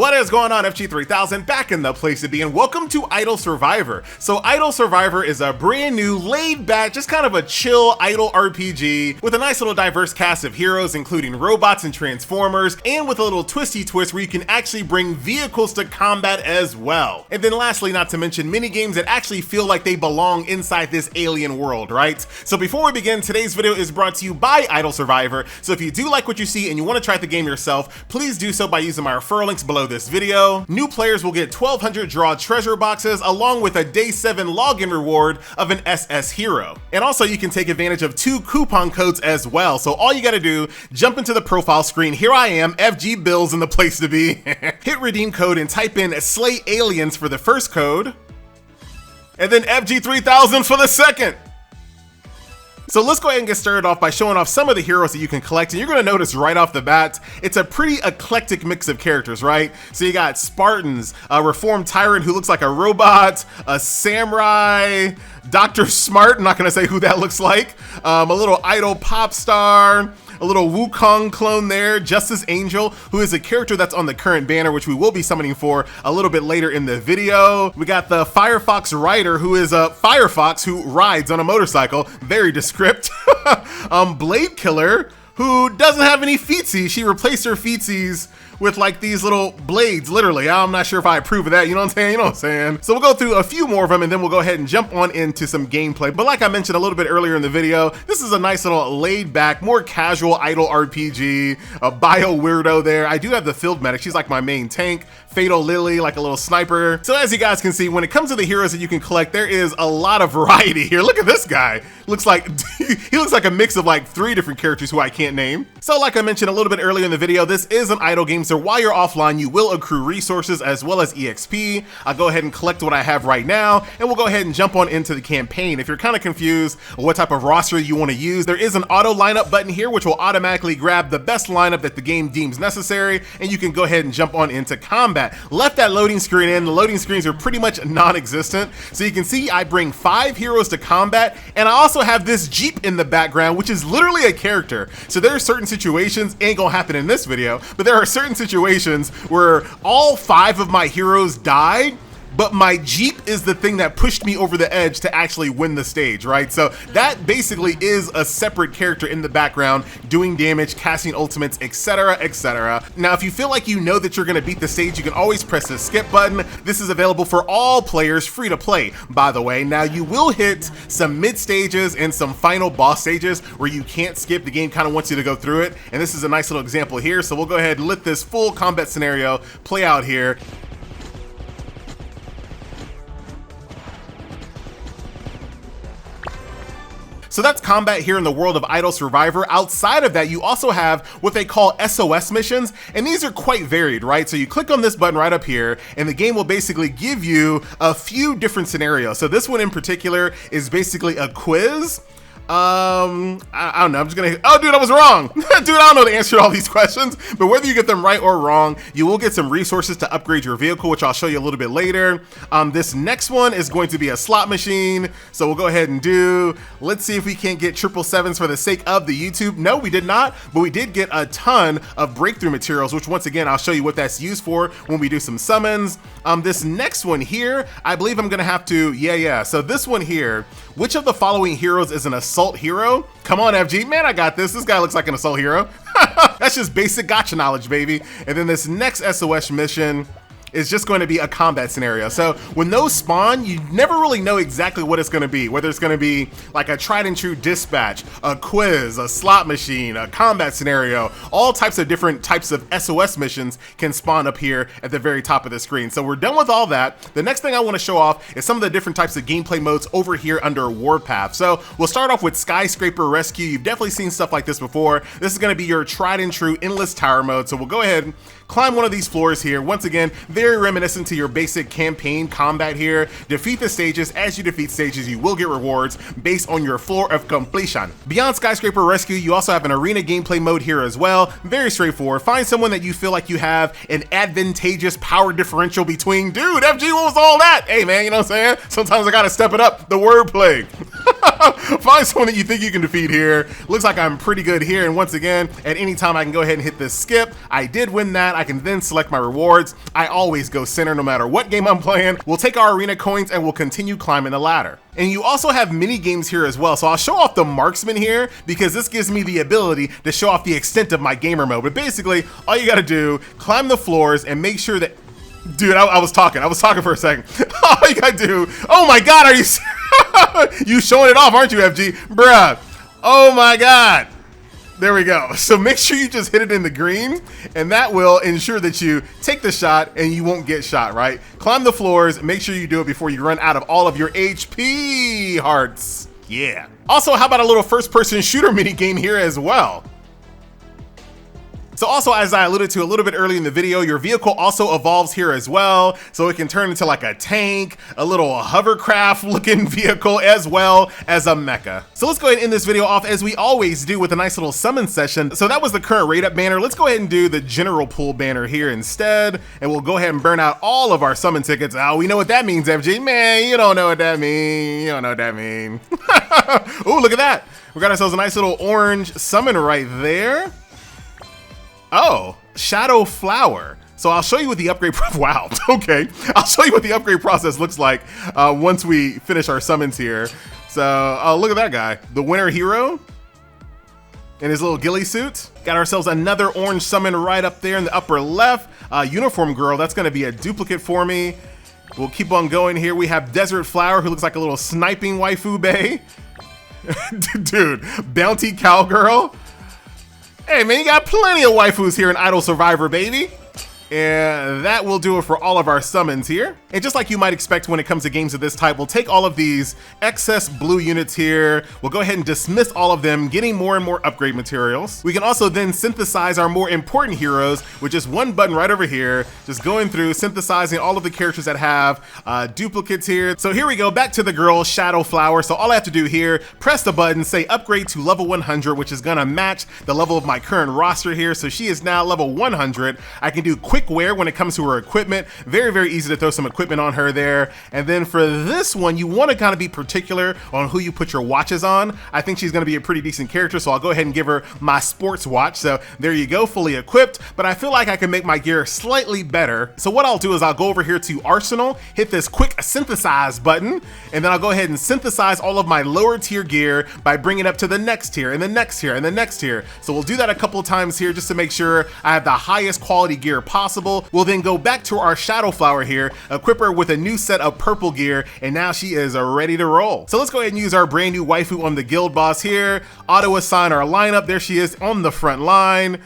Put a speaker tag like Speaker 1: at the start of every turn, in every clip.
Speaker 1: What is going on, FG3000? Back in the place to be, and welcome to Idle Survivor. So Idle Survivor is a brand new, laid back, just kind of a chill idle RPG with a nice little diverse cast of heroes, including robots and transformers, and with a little twisty twist where you can actually bring vehicles to combat as well. And then lastly, not to mention mini games that actually feel like they belong inside this alien world, right? So before we begin, today's video is brought to you by Idle Survivor. So if you do like what you see and you want to try the game yourself, please do so by using my referral links below this video. New players will get 1,200 draw treasure boxes along with a day 7 login reward of an SS hero. And also you can take advantage of 2 coupon codes as well. So all you gotta do, jump into the profile screen. Here I am, FG Bills in the place to be. Hit redeem code and type in SLAYALIENS for the first code, and then FG3000 for the second. So let's go ahead and get started off by showing off some of the heroes that you can collect, and you're gonna notice right off the bat, it's a pretty eclectic mix of characters, right? So you got Spartans, a reformed tyrant who looks like a robot, a samurai, Dr. Smart, I'm not gonna say who that looks like, a little idol pop star, a little Wukong clone there, Justice Angel, who is a character that's on the current banner, which we will be summoning for a little bit later in the video. We got the Firefox Rider, who is a Firefox who rides on a motorcycle, very descript. Blade Killer, who doesn't have any feetsies. She replaced her feetsies with like these little blades, literally. I'm not sure if I approve of that, you know what I'm saying? You know what I'm saying? So we'll go through a few more of them and then we'll go ahead and jump on into some gameplay. But like I mentioned a little bit earlier in the video, this is a nice little laid back, more casual idle RPG, a bio weirdo there. I do have the field medic, she's like my main tank. Fatal Lily, like a little sniper. So as you guys can see, when it comes to the heroes that you can collect, there is a lot of variety here. Look at this guy. Looks like, he looks like a mix of like 3 different characters who I can't name. So like I mentioned a little bit earlier in the video, this is an idle game. So while you're offline, you will accrue resources as well as EXP. I'll go ahead and collect what I have right now, and we'll go ahead and jump on into the campaign. If you're kind of confused what type of roster you want to use, there is an auto lineup button here, which will automatically grab the best lineup that the game deems necessary, and you can go ahead and jump on into combat. Left that loading screen in, the loading screens are pretty much non-existent. So you can see I bring 5 heroes to combat, and I also have this Jeep in the background, which is literally a character. So there are certain situations, ain't gonna happen in this video, but there are certain situations where all 5 of my heroes died, but my Jeep is the thing that pushed me over the edge to actually win the stage, right? So that basically is a separate character in the background doing damage, casting ultimates, etc, etc. Now, if you feel like you know that you're gonna beat the stage, you can always press the skip button. This is available for all players, free to play, by the way. Now, you will hit some mid stages and some final boss stages where you can't skip. The game kind of wants you to go through it, and this is a nice little example here. So we'll go ahead and let this full combat scenario play out here. So that's combat here in the world of Idle Survivor. Outside of that, you also have what they call SOS missions, and these are quite varied, right? So you click on this button right up here, and the game will basically give you a few different scenarios. So this one in particular is basically a quiz. I don't know, I'm just gonna, oh dude, I was wrong. Dude, I don't know the answer to all these questions, but whether you get them right or wrong, you will get some resources to upgrade your vehicle, which I'll show you a little bit later. This next one is going to be a slot machine, so we'll go ahead and do, let's see if we can't get 777s for the sake of the YouTube. No, we did not, but we did get a ton of breakthrough materials, which once again, I'll show you what that's used for when we do some summons. This next one here, I believe I'm gonna have to, so this one here, which of the following heroes is an assault hero? Come on, FG, man, I got this. This guy looks like an assault hero. That's just basic gotcha knowledge, baby. And then this next SOS mission is just going to be a combat scenario. So when those spawn, you never really know exactly what it's going to be, whether it's going to be like a tried and true dispatch, a quiz, a slot machine, a combat scenario. All types of different types of SOS missions can spawn up here at the very top of the screen. So we're done with all that. The next thing I want to show off is some of the different types of gameplay modes over here under Warpath. So we'll start off with Skyscraper Rescue. You've definitely seen stuff like this before. This is going to be your tried and true endless tower mode. So we'll go ahead and climb one of these floors here. Once again, very reminiscent to your basic campaign combat here. Defeat the stages. As you defeat stages, you will get rewards based on your floor of completion. Beyond Skyscraper Rescue, you also have an arena gameplay mode here as well. Very straightforward. Find someone that you feel like you have an advantageous power differential between. Dude, FG, what was all that? Hey man, you know what I'm saying? Sometimes I gotta step it up, the wordplay. Find someone that you think you can defeat here. Looks like I'm pretty good here. And once again, at any time I can go ahead and hit this skip. I did win that. I can then select my rewards. I always go center no matter what game I'm playing. We'll take our arena coins and we'll continue climbing the ladder. And you also have mini games here as well. So I'll show off the Marksman here because this gives me the ability to show off the extent of my gamer mode. But basically, all you gotta do, climb the floors and make sure that, dude, I was talking for a second. All you gotta do, oh my God, are you you showing it off, aren't you, FG? Bruh, oh my God. There we go. So make sure you just hit it in the green, and that will ensure that you take the shot and you won't get shot, right? Climb the floors, make sure you do it before you run out of all of your HP hearts. Yeah. Also, how about a little first-person shooter mini game here as well? So also, as I alluded to a little bit earlier in the video, your vehicle also evolves here as well. So it can turn into like a tank, a little hovercraft looking vehicle, as well as a mecha. So let's go ahead and end this video off as we always do with a nice little summon session. So that was the current rate up banner. Let's go ahead and do the general pool banner here instead. And we'll go ahead and burn out all of our summon tickets. Oh, we know what that means, FG. Man, you don't know what that means. You don't know what that means. Oh, look at that. We got ourselves a nice little orange summon right there. Oh, Shadow Flower. So I'll show you what the upgrade, wow, okay. I'll show you what the upgrade process looks like once we finish our summons here. So, oh, look at that guy. The winter hero in his little ghillie suit. Got ourselves another orange summon right up there in the upper left. Uniform girl, that's gonna be a duplicate for me. We'll keep on going here. We have Desert Flower, who looks like a little sniping waifu bae. Dude, Bounty Cowgirl. Hey man, you got plenty of waifus here in Idle Survivor, baby. And that will do it for all of our summons here. And just like you might expect when it comes to games of this type, we'll take all of these excess blue units here. We'll go ahead and dismiss all of them, getting more and more upgrade materials. We can also then synthesize our more important heroes with just one button right over here, just going through, synthesizing all of the characters that have duplicates here. So here we go, back to the girl, Shadow Flower. So all I have to do here, press the button, say upgrade to level 100, which is gonna match the level of my current roster here. So she is now level 100. I can do quick wear when it comes to her equipment. Very, very easy to throw some equipment on her there. And then for this one, you want to kind of be particular on who you put your watches on. I think she's going to be a pretty decent character, so I'll go ahead and give her my sports watch. So there you go, fully equipped, but I feel like I can make my gear slightly better. So what I'll do is I'll go over here to Arsenal, hit this quick synthesize button, and then I'll go ahead and synthesize all of my lower tier gear by bringing it up to the next tier and the next tier and the next tier. So we'll do that a couple of times here just to make sure I have the highest quality gear possible. We'll then go back to our Shadow Flower here, equip her with a new set of purple gear, and now she is ready to roll. So let's go ahead and use our brand new waifu on the guild boss here, auto assign our lineup. There she is on the front line.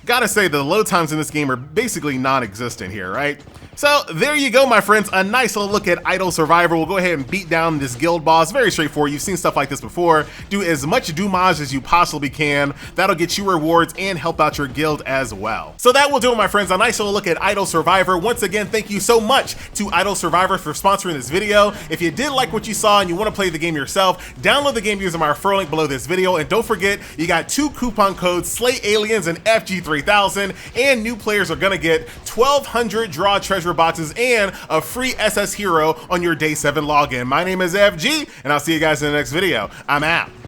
Speaker 1: Gotta say the load times in this game are basically non-existent here, right? So there you go, my friends, a nice little look at Idle Survivor. We'll go ahead and beat down this guild boss. Very straightforward. You've seen stuff like this before. Do as much doomage as you possibly can. That'll get you rewards and help out your guild as well. So that will do it, my friends, a nice little look at Idle Survivor. Once again, thank you so much to Idle Survivor for sponsoring this video. If you did like what you saw and you want to play the game yourself, download the game using my referral link below this video. And don't forget, you got 2 coupon codes, SLAYALIENS and FG3000, and new players are gonna get 1,200 draw treasure boxes and a free SS hero on your day 7 login. My name is FG, and I'll see you guys in the next video. I'm out.